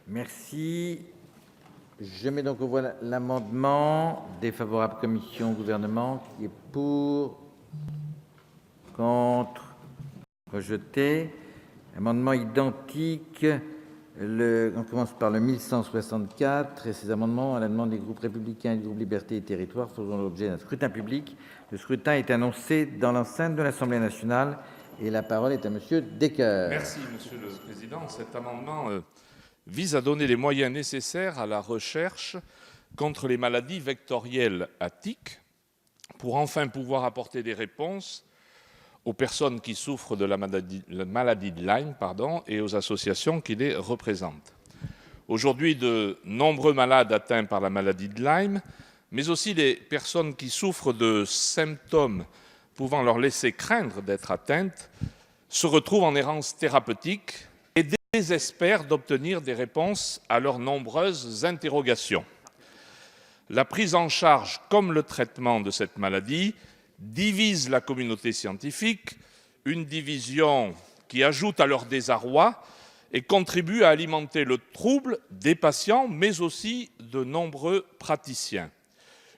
Merci. Je mets donc aux voix l'amendement. Défavorable commission, gouvernement, qui est pour, contre, rejeté. Amendement identique. On commence par le 1164 et ces amendements à la demande des groupes Républicains et du groupe Liberté et Territoires faisant l'objet d'un scrutin public. Le scrutin est annoncé dans l'enceinte de l'Assemblée nationale et la parole est à Monsieur Decker. Merci Monsieur le Président. Cet amendement vise à donner les moyens nécessaires à la recherche contre les maladies vectorielles à tiques pour enfin pouvoir apporter des réponses aux personnes qui souffrent de la maladie de Lyme et aux associations qui les représentent. Aujourd'hui, de nombreux malades atteints par la maladie de Lyme, mais aussi les personnes qui souffrent de symptômes pouvant leur laisser craindre d'être atteintes, se retrouvent en errance thérapeutique et désespèrent d'obtenir des réponses à leurs nombreuses interrogations. La prise en charge comme le traitement de cette maladie divise la communauté scientifique, une division qui ajoute à leur désarroi et contribue à alimenter le trouble des patients, mais aussi de nombreux praticiens.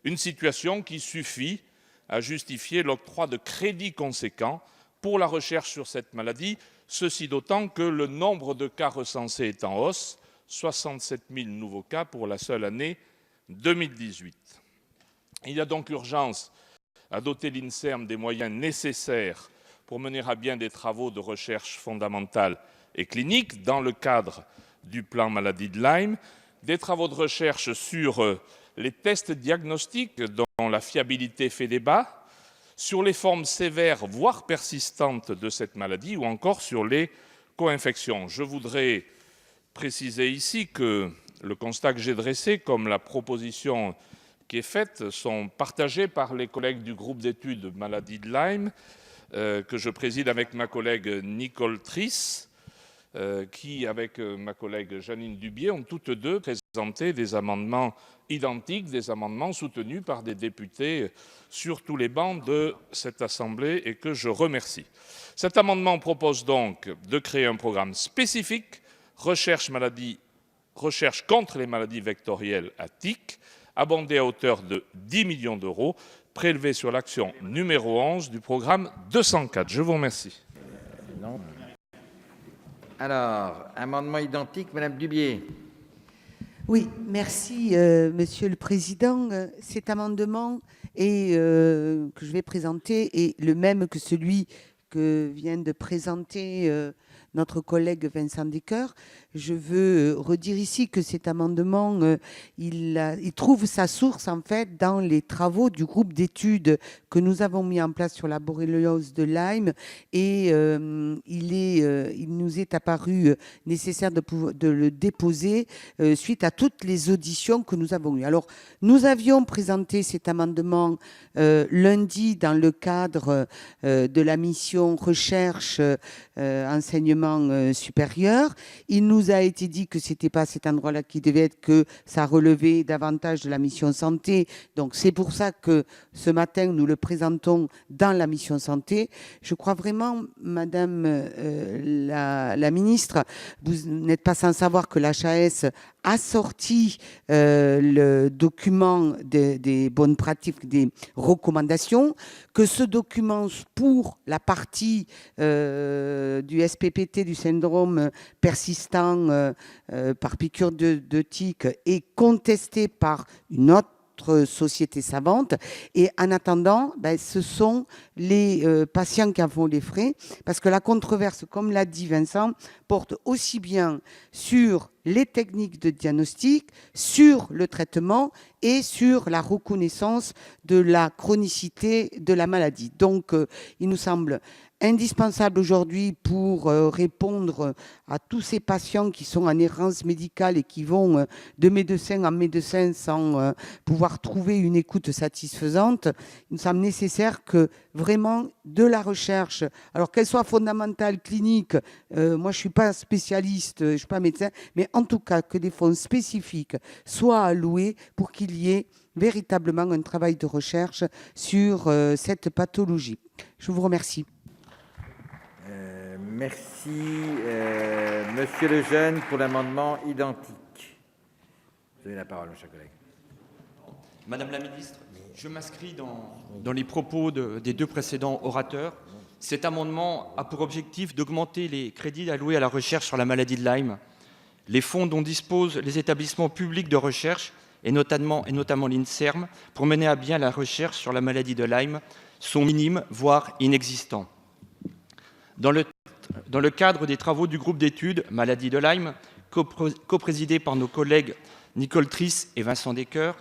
Une situation qui suffit à justifier l'octroi de crédits conséquents pour la recherche sur cette maladie, ceci d'autant que le nombre de cas recensés est en hausse, 67 000 nouveaux cas pour la seule année 2018. Il y a donc urgence à doter l'INSERM des moyens nécessaires pour mener à bien des travaux de recherche fondamentale et clinique dans le cadre du plan maladie de Lyme, des travaux de recherche sur les tests diagnostiques dont la fiabilité fait débat, sur les formes sévères, voire persistantes de cette maladie, ou encore sur les co-infections. Je voudrais préciser ici que le constat que j'ai dressé, comme la proposition qui est faite, sont partagés par les collègues du groupe d'études maladie de Lyme, que je préside avec ma collègue Nicole Triss, qui, avec ma collègue Janine Dubié, ont toutes deux présenté des amendements identiques, des amendements soutenus par des députés sur tous les bancs de cette Assemblée et que je remercie. Cet amendement propose donc de créer un programme spécifique recherche contre les maladies vectorielles à tiques, abondé à hauteur de 10 millions d'euros, prélevé sur l'action numéro 11 du programme 204. Je vous remercie. Non. Alors, amendement identique, Madame Dubié. Oui, merci, Monsieur le Président. Cet amendement que je vais présenter est le même que celui que vient de présenter notre collègue Vincent Decker. Je veux redire ici que cet amendement, il trouve sa source en fait dans les travaux du groupe d'études que nous avons mis en place sur la borréliose de Lyme et il nous est apparu nécessaire de le déposer suite à toutes les auditions que nous avons eues. Alors, nous avions présenté cet amendement lundi dans le cadre de la mission recherche enseignement supérieur. Il nous a été dit que c'était pas cet endroit-là qui devait être, que ça relevait davantage de la mission santé. Donc c'est pour ça que ce matin nous le présentons dans la mission santé. Je crois vraiment, Madame la ministre, vous n'êtes pas sans savoir que l'HAS a sorti le document des bonnes pratiques, des recommandations, que ce document pour la partie du SPPT, du syndrome persistant par piqûre de tique, est contesté par une autre société savante. Et en attendant, ce sont les patients qui en font les frais, parce que la controverse, comme l'a dit Vincent, porte aussi bien sur les techniques de diagnostic, sur le traitement et sur la reconnaissance de la chronicité de la maladie. Donc, il nous semble indispensable aujourd'hui pour répondre à tous ces patients qui sont en errance médicale et qui vont de médecin en médecin sans pouvoir trouver une écoute satisfaisante. Il nous semble nécessaire que vraiment de la recherche, alors qu'elle soit fondamentale, clinique, moi je suis pas spécialiste, je suis pas médecin, mais en tout cas que des fonds spécifiques soient alloués pour qu'il y ait véritablement un travail de recherche sur cette pathologie. Je vous remercie. Merci. Monsieur Lejeune pour l'amendement identique. Vous avez la parole, mon cher collègue. Madame la ministre, je m'inscris dans les propos des deux précédents orateurs. Cet amendement a pour objectif d'augmenter les crédits alloués à la recherche sur la maladie de Lyme. Les fonds dont disposent les établissements publics de recherche, et notamment l'INSERM, pour mener à bien la recherche sur la maladie de Lyme, sont minimes, voire inexistants. Dans le cadre des travaux du groupe d'études Maladie de Lyme, coprésidé par nos collègues Nicole Trisse et Vincent Descoeur,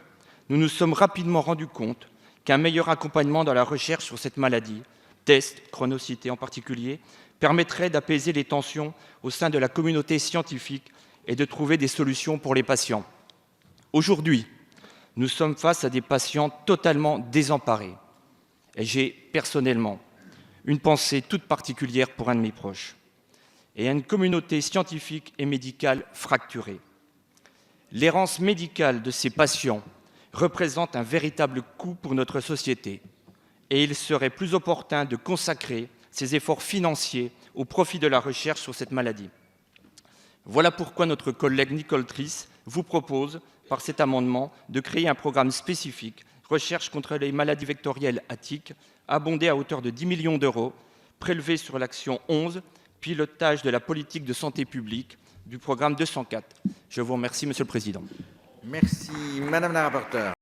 nous nous sommes rapidement rendus compte qu'un meilleur accompagnement dans la recherche sur cette maladie, tests, chronocytés en particulier, permettrait d'apaiser les tensions au sein de la communauté scientifique et de trouver des solutions pour les patients. Aujourd'hui, nous sommes face à des patients totalement désemparés. Et j'ai personnellement une pensée toute particulière pour un de mes proches et à une communauté scientifique et médicale fracturée. L'errance médicale de ces patients représente un véritable coût pour notre société et il serait plus opportun de consacrer ces efforts financiers au profit de la recherche sur cette maladie. Voilà pourquoi notre collègue Nicole Trisse vous propose, par cet amendement, de créer un programme spécifique recherche contre les maladies vectorielles à tiques, abondé à hauteur de 10 millions d'euros, prélevé sur l'action 11, pilotage de la politique de santé publique du programme 204. Je vous remercie, Monsieur le Président. Merci. Madame la rapporteure.